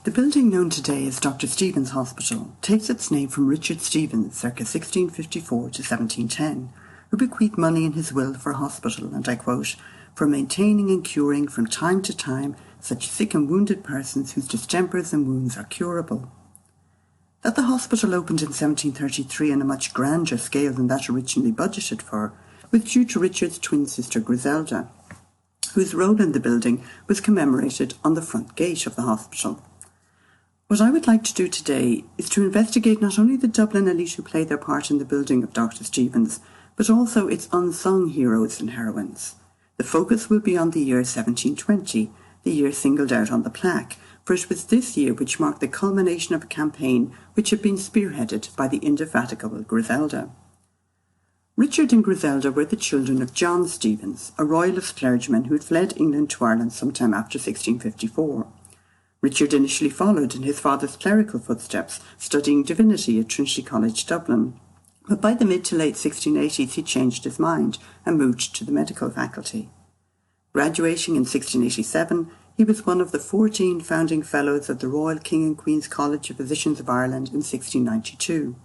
The building known today as Dr Steevens Hospital takes its name from Richard Steevens, circa 1654 to 1710, who bequeathed money in his will for a hospital, and I quote, "for maintaining and curing from time to time such sick and wounded persons whose distempers and wounds are curable." That the hospital opened in 1733 on a much grander scale than that originally budgeted for was due to Richard's twin sister Griselda, whose role in the building was commemorated on the front gate of the hospital. What I would like to do today is to investigate not only the Dublin elite who played their part in the building of Dr Steevens, but also its unsung heroes and heroines. The focus will be on the year 1720, the year singled out on the plaque, for it was this year which marked the culmination of a campaign which had been spearheaded by the indefatigable Griselda. Richard and Griselda were the children of John Steevens, a royalist clergyman who had fled England to Ireland sometime after 1654. Richard initially followed in his father's clerical footsteps, studying divinity at Trinity College Dublin, but by the mid to late 1680s he changed his mind and moved to the medical faculty. Graduating in 1687, he was one of the 14 founding fellows of the Royal King and Queen's College of Physicians of Ireland in 1692.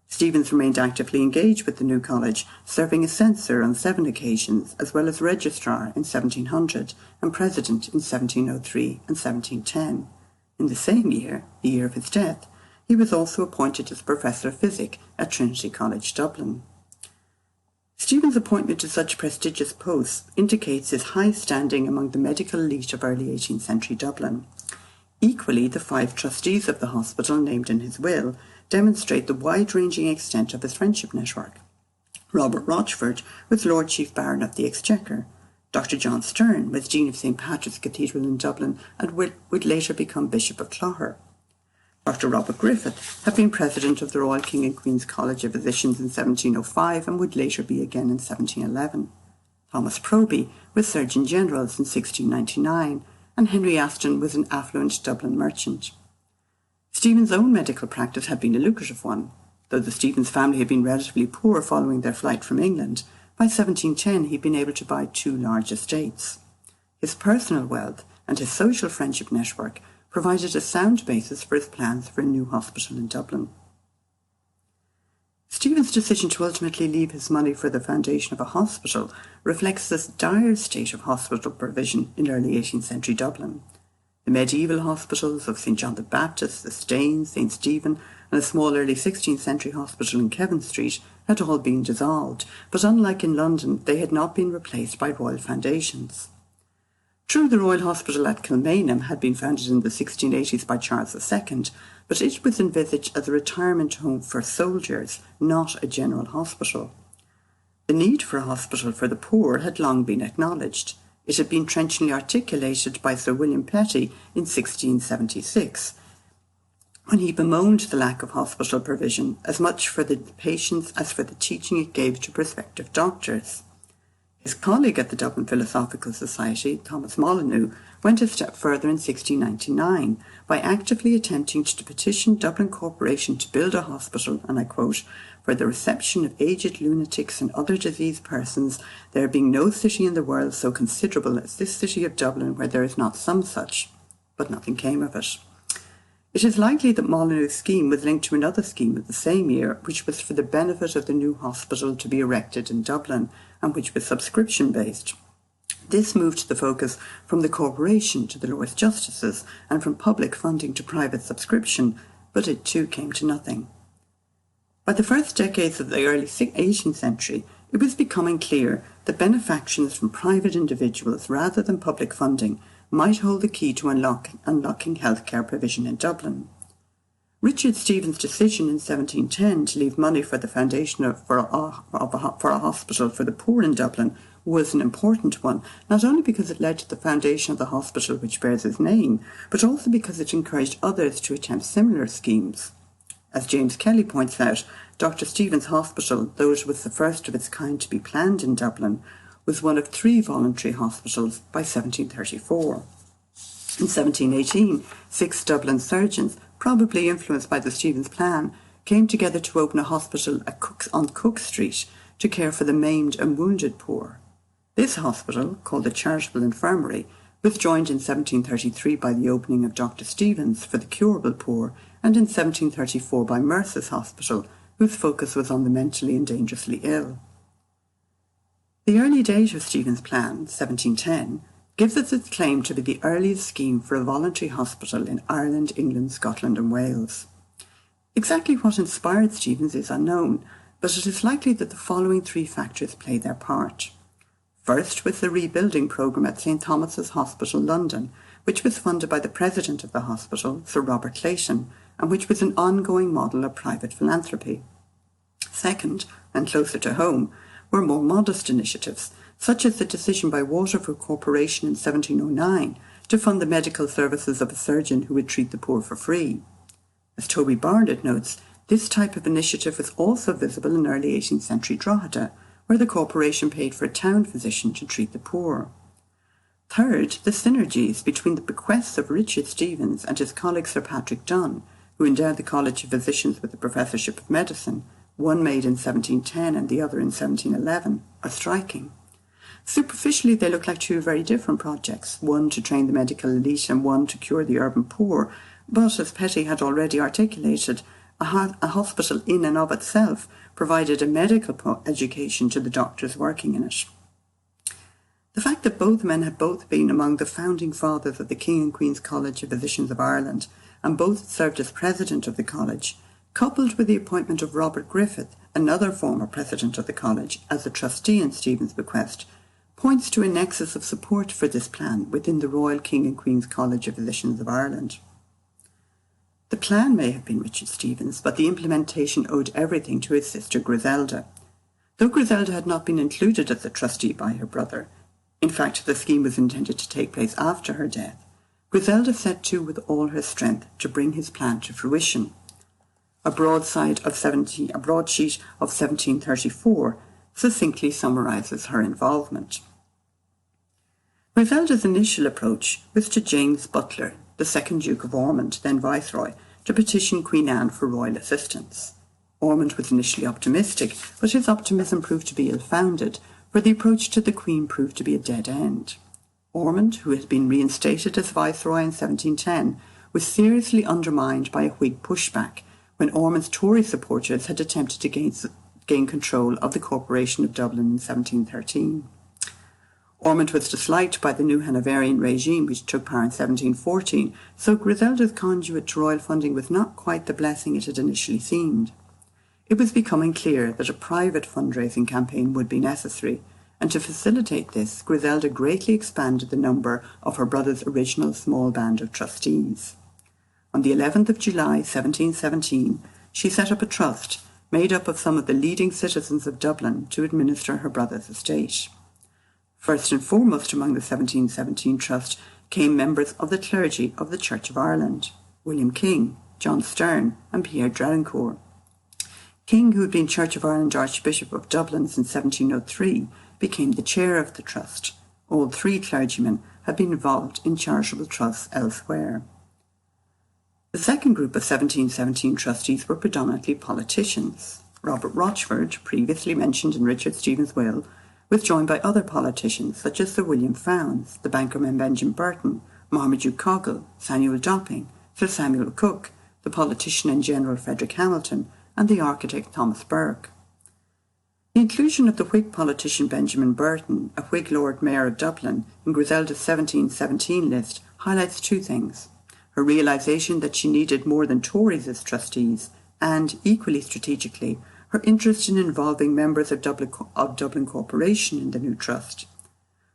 Steevens remained actively engaged with the new college, serving as censor on 7 occasions, as well as registrar in 1700 and president in 1703 and 1710. In the same year, the year of his death, he was also appointed as Professor of Physic at Trinity College Dublin. Steevens' appointment to such prestigious posts indicates his high standing among the medical elite of early 18th century Dublin. Equally, the 5 trustees of the hospital named in his will demonstrate the wide-ranging extent of his friendship network. Robert Rochford was Lord Chief Baron of the Exchequer. Dr John Stern was Dean of St Patrick's Cathedral in Dublin and would later become Bishop of Clogher. Dr Robert Griffith had been President of the Royal King and Queen's College of Physicians in 1705 and would later be again in 1711. Thomas Proby was Surgeon General in 1699, and Henry Aston was an affluent Dublin merchant. Steevens' own medical practice had been a lucrative one. Though the Steevens family had been relatively poor following their flight from England, by 1710 he'd been able to buy 2 large estates. His personal wealth and his social friendship network provided a sound basis for his plans for a new hospital in Dublin. Steevens' decision to ultimately leave his money for the foundation of a hospital reflects this dire state of hospital provision in early 18th century Dublin. The medieval hospitals of St John the Baptist, the Staines, St Stephen, and a small early 16th century hospital in Kevin Street had all been dissolved, but unlike in London, they had not been replaced by royal foundations. True, the Royal Hospital at Kilmainham had been founded in the 1680s by Charles II, but it was envisaged as a retirement home for soldiers, not a general hospital. The need for a hospital for the poor had long been acknowledged. It had been trenchantly articulated by Sir William Petty in 1676, when he bemoaned the lack of hospital provision as much for the patients as for the teaching it gave to prospective doctors. His colleague at the Dublin Philosophical Society, Thomas Molyneux, went a step further in 1699 by actively attempting to petition Dublin Corporation to build a hospital, and I quote, "for the reception of aged lunatics and other diseased persons, there being no city in the world so considerable as this city of Dublin where there is not some such." But nothing came of it. It is likely that Molyneux's scheme was linked to another scheme of the same year, which was for the benefit of the new hospital to be erected in Dublin, and which was subscription-based. This moved the focus from the corporation to the Lords Justices, and from public funding to private subscription, but it too came to nothing. By the first decades of the early 18th century, it was becoming clear that benefactions from private individuals rather than public funding might hold the key to unlocking healthcare provision in Dublin. Richard Steevens' decision in 1710 to leave money for the foundation for a hospital for the poor in Dublin was an important one, not only because it led to the foundation of the hospital which bears his name, but also because it encouraged others to attempt similar schemes. As James Kelly points out, Dr Steevens Hospital, though it was the first of its kind to be planned in Dublin, was one of 3 voluntary hospitals by 1734. In 1718, 6 Dublin surgeons, probably influenced by the Steevens plan, came together to open a hospital on Cook Street to care for the maimed and wounded poor. This hospital, called the Charitable Infirmary, was joined in 1733 by the opening of Dr Steevens for the curable poor, and in 1734 by Mercer's Hospital, whose focus was on the mentally and dangerously ill. The early date of Steevens' plan, 1710, gives us its claim to be the earliest scheme for a voluntary hospital in Ireland, England, Scotland and Wales. Exactly what inspired Steevens is unknown, but it is likely that the following three factors played their part. First was the rebuilding programme at St Thomas's Hospital, London, which was funded by the president of the hospital, Sir Robert Clayton, and which was an ongoing model of private philanthropy. Second, and closer to home, were more modest initiatives, such as the decision by Waterford Corporation in 1709 to fund the medical services of a surgeon who would treat the poor for free. As Toby Barnett notes, this type of initiative was also visible in early 18th century Drogheda, where the corporation paid for a town physician to treat the poor. Third, the synergies between the bequests of Richard Steevens and his colleague Sir Patrick Dunn, who endowed the College of Physicians with the Professorship of Medicine, one made in 1710 and the other in 1711, are striking. Superficially, they look like two very different projects, one to train the medical elite and one to cure the urban poor, but as Petty had already articulated, a hospital in and of itself provided a medical education to the doctors working in it. The fact that both men had both been among the founding fathers of the King and Queen's College of Physicians of Ireland and both served as president of the college, coupled with the appointment of Robert Griffith, another former president of the college, as a trustee in Steevens' bequest, points to a nexus of support for this plan within the Royal King and Queen's College of Physicians of Ireland. The plan may have been Richard Steevens, but the implementation owed everything to his sister Griselda. Though Griselda had not been included as a trustee by her brother, in fact the scheme was intended to take place after her death, Griselda set to with all her strength to bring his plan to fruition. A broadsheet of 1734 succinctly summarises her involvement. Griselda's initial approach was to James Butler, the second Duke of Ormond, then Viceroy, to petition Queen Anne for royal assistance. Ormond was initially optimistic, but his optimism proved to be ill-founded, for the approach to the Queen proved to be a dead end. Ormond, who had been reinstated as Viceroy in 1710, was seriously undermined by a Whig pushback when Ormond's Tory supporters had attempted to gain control of the Corporation of Dublin in 1713. Ormond was disliked by the new Hanoverian regime which took power in 1714, so Griselda's conduit to royal funding was not quite the blessing it had initially seemed. It was becoming clear that a private fundraising campaign would be necessary, and to facilitate this, Griselda greatly expanded the number of her brother's original small band of trustees. On the 11th of July 1717, she set up a trust made up of some of the leading citizens of Dublin to administer her brother's estate. First and foremost among the 1717 trust came members of the clergy of the Church of Ireland, William King, John Stern and Pierre Drelincourt. King, who had been Church of Ireland Archbishop of Dublin since 1703, became the chair of the trust. All three clergymen had been involved in charitable trusts elsewhere. The second group of 1717 trustees were predominantly politicians. Robert Rochford, previously mentioned in Richard Steevens' will, was joined by other politicians such as Sir William Fownes, the bankerman Benjamin Burton, Marmaduke Coggle, Samuel Dopping, Sir Samuel Cook, the politician and General Frederick Hamilton, and the architect Thomas Burke. The inclusion of the Whig politician Benjamin Burton, a Whig Lord Mayor of Dublin, in Griselda's 1717 list highlights two things: her realisation that she needed more than Tories as trustees, and, equally strategically, her interest in involving members of Dublin Corporation in the new trust.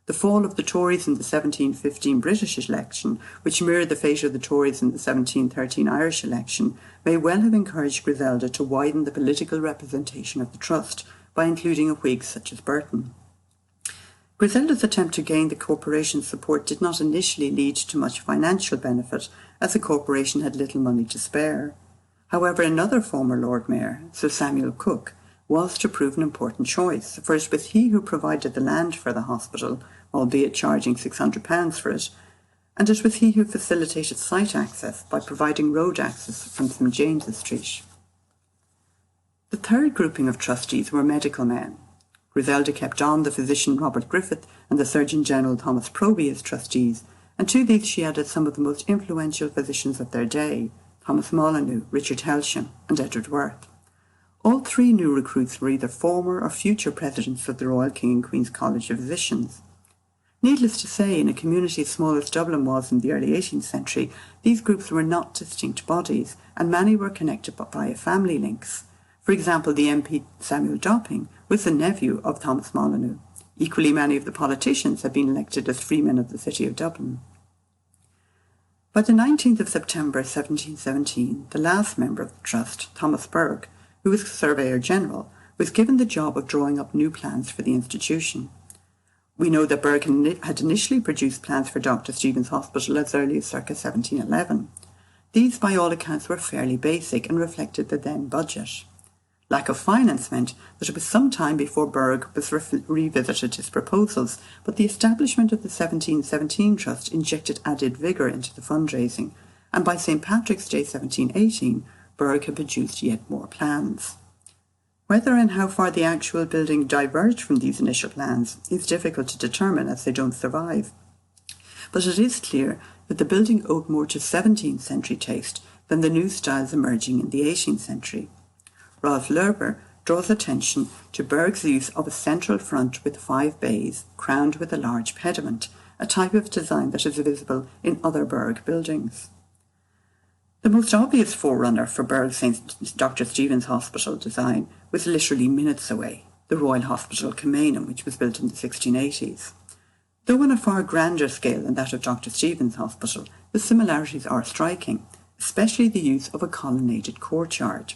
The fall of the Tories in the 1715 British election, which mirrored the fate of the Tories in the 1713 Irish election, may well have encouraged Griselda to widen the political representation of the trust by including a Whig such as Burton. Griselda's attempt to gain the corporation's support did not initially lead to much financial benefit, as the corporation had little money to spare. However, another former Lord Mayor, Sir Samuel Cook, was to prove an important choice, for it was he who provided the land for the hospital, albeit charging £600 for it, and it was he who facilitated site access by providing road access from St James's Street. The third grouping of trustees were medical men. Griselda kept on the physician Robert Griffith and the Surgeon General Thomas Proby as trustees, and to these she added some of the most influential physicians of their day, Thomas Molyneux, Richard Helsham, and Edward Worth. All three new recruits were either former or future presidents of the Royal King and Queen's College of Physicians. Needless to say, in a community as small as Dublin was in the early 18th century, these groups were not distinct bodies, and many were connected by family links. For example, the MP Samuel Dopping was the nephew of Thomas Molyneux. Equally, many of the politicians had been elected as freemen of the city of Dublin. By the 19th of September 1717, the last member of the Trust, Thomas Burke, who was Surveyor General, was given the job of drawing up new plans for the institution. We know that Burke had initially produced plans for Dr Steevens Hospital as early as circa 1711. These, by all accounts, were fairly basic and reflected the then budget. Lack of finance meant that it was some time before Burke was revisited his proposals, but the establishment of the 1717 Trust injected added vigour into the fundraising, and by St Patrick's Day 1718, Burke had produced yet more plans. Whether and how far the actual building diverged from these initial plans is difficult to determine, as they don't survive. But it is clear that the building owed more to 17th century taste than the new styles emerging in the 18th century. Rolf Lerber draws attention to Burke's use of a central front with 5 bays, crowned with a large pediment, a type of design that is visible in other Burke buildings. The most obvious forerunner for Burke's Dr Steevens Hospital design was literally minutes away, the Royal Hospital Kilmainham, which was built in the 1680s. Though on a far grander scale than that of Dr Steevens Hospital, the similarities are striking, especially the use of a colonnaded courtyard.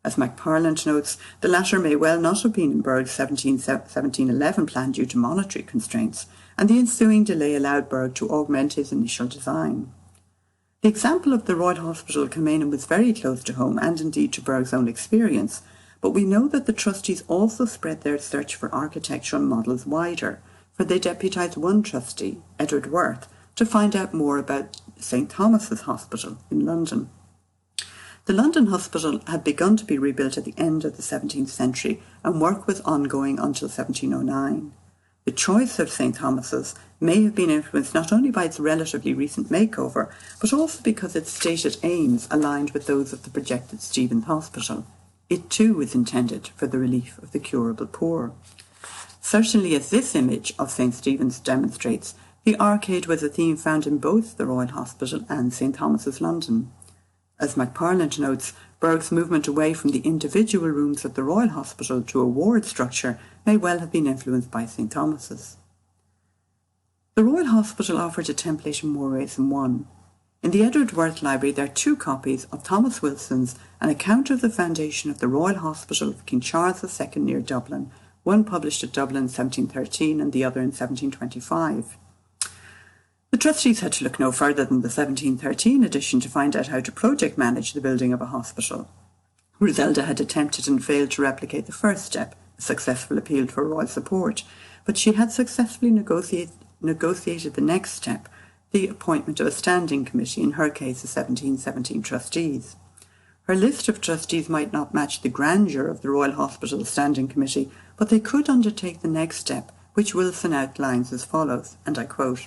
As MacParland notes, the latter may well not have been in Burke's 1711 plan due to monetary constraints, and the ensuing delay allowed Burke to augment his initial design. The example of the Royal Hospital Kilmainham was very close to home and indeed to Burke's own experience, but we know that the trustees also spread their search for architectural models wider, for they deputised one trustee, Edward Worth, to find out more about St Thomas's Hospital in London. The London hospital had begun to be rebuilt at the end of the 17th century, and work was ongoing until 1709. The choice of St Thomas's may have been influenced not only by its relatively recent makeover, but also because its stated aims aligned with those of the projected Steevens Hospital. It too was intended for the relief of the curable poor. Certainly, as this image of St Stephen's demonstrates, the arcade was a theme found in both the Royal Hospital and St Thomas's London. As MacParland notes, Burke's movement away from the individual rooms at the Royal Hospital to a ward structure may well have been influenced by St Thomas's. The Royal Hospital offered a template in more ways than one. In the Edward Worth Library there are 2 copies of Thomas Wilson's An Account of the Foundation of the Royal Hospital of King Charles II near Dublin, one published at Dublin in 1713 and the other in 1725. The trustees had to look no further than the 1713 edition to find out how to project manage the building of a hospital. Griselda had attempted and failed to replicate the first step, a successful appeal for royal support, but she had successfully negotiated the next step, the appointment of a standing committee, in her case the 1717 trustees. Her list of trustees might not match the grandeur of the Royal Hospital Standing Committee, but they could undertake the next step, which Wilson outlines as follows, and I quote,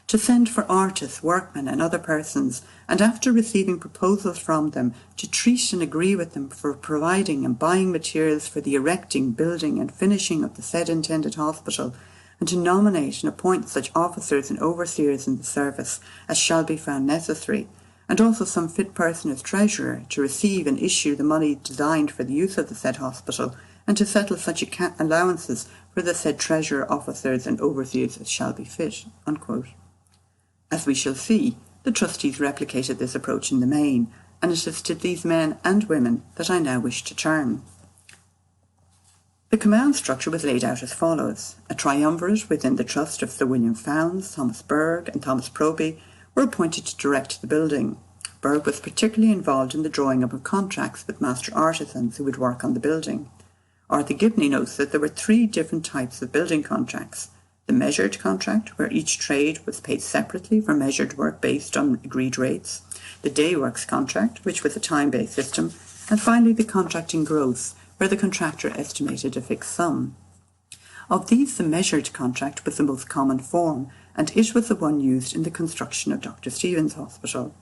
"To send for artists, workmen and other persons, and after receiving proposals from them, to treat and agree with them for providing and buying materials for the erecting, building and finishing of the said intended hospital, and to nominate and appoint such officers and overseers in the service as shall be found necessary, and also some fit person as treasurer to receive and issue the money designed for the use of the said hospital, and to settle such allowances for the said treasurer, officers and overseers as shall be fit." Unquote. As we shall see, the trustees replicated this approach in the main, and it is to these men and women that I now wish to turn. The command structure was laid out as follows. A triumvirate within the trust of Sir William Fownes, Thomas Berg and Thomas Proby were appointed to direct the building. Berg was particularly involved in the drawing up of contracts with master artisans who would work on the building. Arthur Gibney notes that there were 3 different types of building contracts. The measured contract, where each trade was paid separately for measured work based on agreed rates. The day works contract, which was a time-based system. And finally, the contract in gross, where the contractor estimated a fixed sum. Of these, the measured contract was the most common form, and it was the one used in the construction of Dr Steevens Hospital.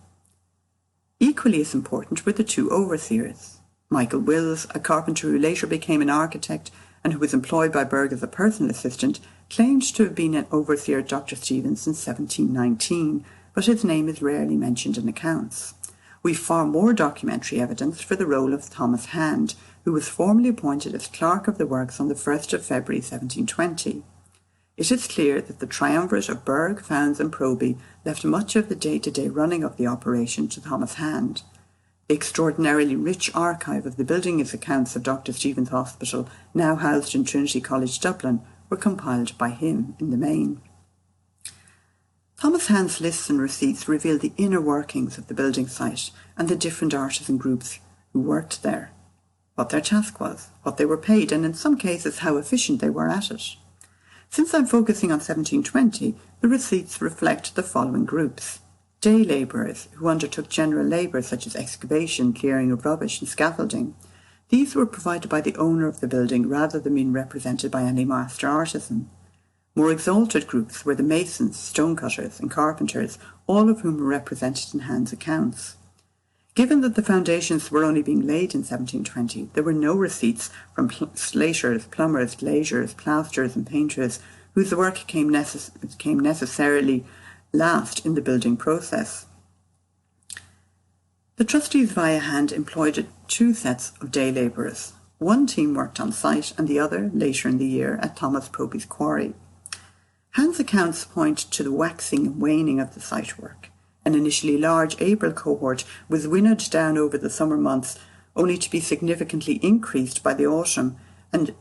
Equally as important were the two overseers. Michael Wills, a carpenter who later became an architect and who was employed by Berg as a personal assistant, claimed to have been an overseer at Dr Steevens in 1719, but his name is rarely mentioned in accounts. We've far more documentary evidence for the role of Thomas Hand, who was formally appointed as clerk of the works on the 1st of February 1720. It is clear that the triumvirate of Berg, Fownes and Proby left much of the day-to-day running of the operation to Thomas Hand. The extraordinarily rich archive of the building accounts of Dr Steevens Hospital, now housed in Trinity College Dublin, were compiled by him in the main. Thomas Hand's lists and receipts reveal the inner workings of the building site and the different artisan groups who worked there, what their task was, what they were paid, and in some cases how efficient they were at it. Since I'm focusing on 1720, the receipts reflect the following groups. Day labourers, who undertook general labour such as excavation, clearing of rubbish and scaffolding. These were provided by the owner of the building rather than being represented by any master artisan. More exalted groups were the masons, stonecutters and carpenters, all of whom were represented in Hand's accounts. Given that the foundations were only being laid in 1720, there were no receipts from slaters, plumbers, glaziers, plasterers and painters, whose work came necessarily last in the building process. The trustees via Hand employed two sets of day labourers. One team worked on site and the other, later in the year, at Thomas Proby's quarry. Hand's accounts point to the waxing and waning of the site work. An initially large April cohort was winnowed down over the summer months, only to be significantly increased by the autumn and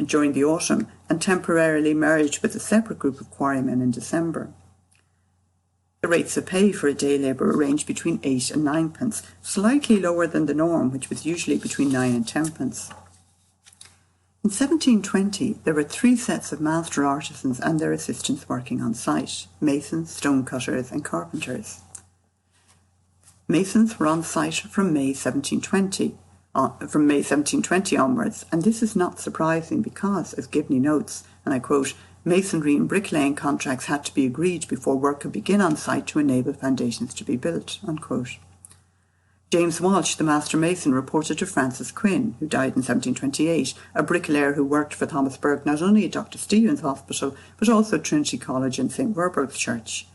during the autumn, and temporarily merged with a separate group of quarrymen in December. The rates of pay for a day labourer ranged between 8 and 9 pence, slightly lower than the norm, which was usually between 9 and 10 pence. In 1720, there were three sets of master artisans and their assistants working on site: masons, stonecutters and carpenters. Masons were on site from May 1720 onwards, and this is not surprising because, as Gibney notes, and I quote, masonry and bricklaying contracts had to be agreed before work could begin on site to enable foundations to be built, unquote. James Walsh, the master mason, reported to Francis Quinn, who died in 1728, a bricklayer who worked for Thomas Berg not only at Dr Steevens Hospital, but also at Trinity College and St Werburgh's Church.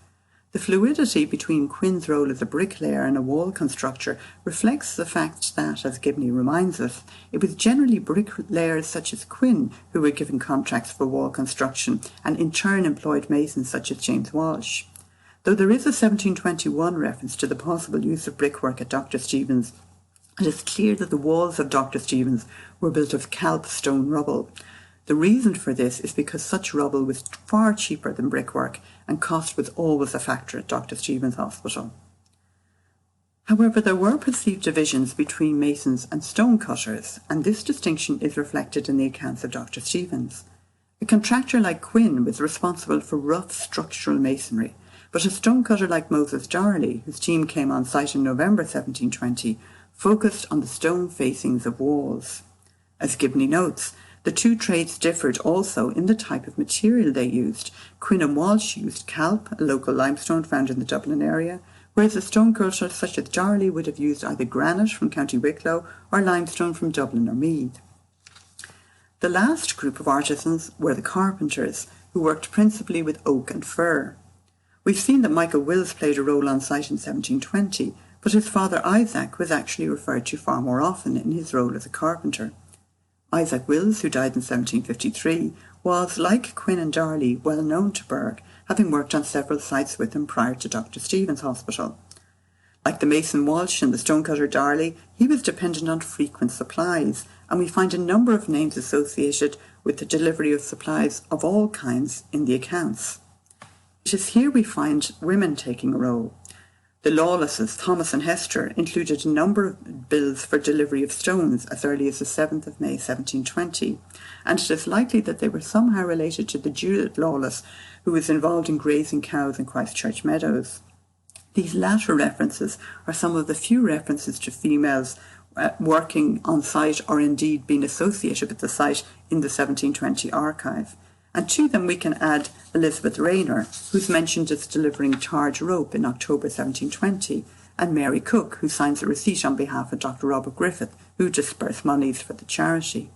The fluidity between Quinn's role as a bricklayer and a wall constructor reflects the fact that, as Gibney reminds us, it was generally bricklayers such as Quinn who were given contracts for wall construction and in turn employed masons such as James Walsh. Though there is a 1721 reference to the possible use of brickwork at Dr Steevens, it is clear that the walls of Dr Steevens were built of calp stone rubble. The reason for this is because such rubble was far cheaper than brickwork, and cost was always a factor at Dr Steevens Hospital. However, there were perceived divisions between masons and stonecutters, and this distinction is reflected in the accounts of Dr Steevens. A contractor like Quinn was responsible for rough structural masonry, but a stonecutter like Moses Darley, whose team came on site in November 1720, focused on the stone facings of walls. As Gibney notes, the two trades differed also in the type of material they used. Quinn and Walsh used calp, a local limestone found in the Dublin area, whereas a stonecutter such as Darley would have used either granite from County Wicklow or limestone from Dublin or Meath. The last group of artisans were the carpenters, who worked principally with oak and fir. We've seen that Michael Wills played a role on site in 1720, but his father Isaac was actually referred to far more often in his role as a carpenter. Isaac Wills, who died in 1753, was, like Quinn and Darley, well known to Berg, having worked on several sites with him prior to Dr Steevens Hospital. Like the mason Walsh and the stonecutter Darley, he was dependent on frequent supplies, and we find a number of names associated with the delivery of supplies of all kinds in the accounts. It is here we find women taking a role. The Lawlesses, Thomas and Hester, included a number of bills for delivery of stones as early as the 7th of May 1720, and it is likely that they were somehow related to the Judith Lawless, who was involved in grazing cows in Christchurch Meadows. These latter references are some of the few references to females working on site or indeed being associated with the site in the 1720 archive, and to them we can add Elizabeth Rayner, who's mentioned as delivering tarred rope in October 1720, and Mary Cook, who signs a receipt on behalf of Dr Robert Griffith, who dispersed monies for the charity.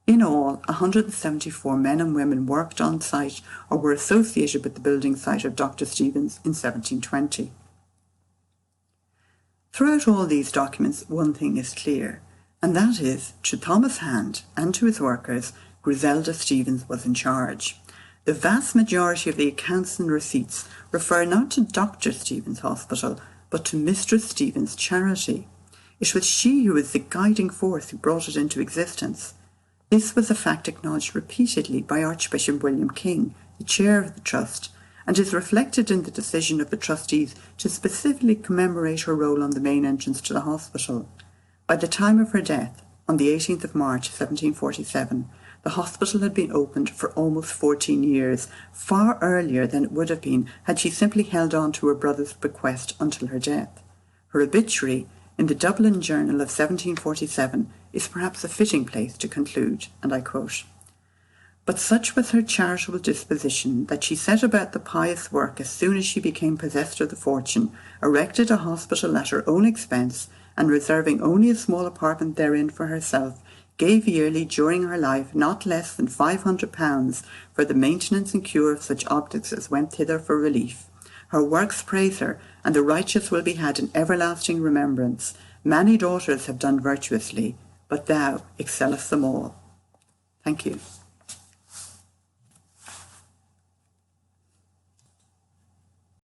In all, 174 men and women worked on site or were associated with the building site of Dr Steevens in 1720. Throughout all these documents, one thing is clear, and that is, to Thomas Hand and to his workers, Griselda Steevens was in charge. The vast majority of the accounts and receipts refer not to Dr Steevens Hospital, but to Mistress Steevens' charity. It was she who was the guiding force who brought it into existence. This was a fact acknowledged repeatedly by Archbishop William King, the chair of the Trust, and is reflected in the decision of the trustees to specifically commemorate her role on the main entrance to the hospital. By the time of her death, on the 18th of March 1747, the hospital had been opened for almost 14 years, far earlier than it would have been had she simply held on to her brother's bequest until her death. Her obituary, in the Dublin Journal of 1747, is perhaps a fitting place to conclude, and I quote, "But such was her charitable disposition that she set about the pious work as soon as she became possessed of the fortune, erected a hospital at her own expense, and reserving only a small apartment therein for herself, gave yearly during her life not less than £500 for the maintenance and cure of such objects as went thither for relief. Her works praise her, and the righteous will be had in everlasting remembrance. Many daughters have done virtuously, but thou excellest them all." Thank you.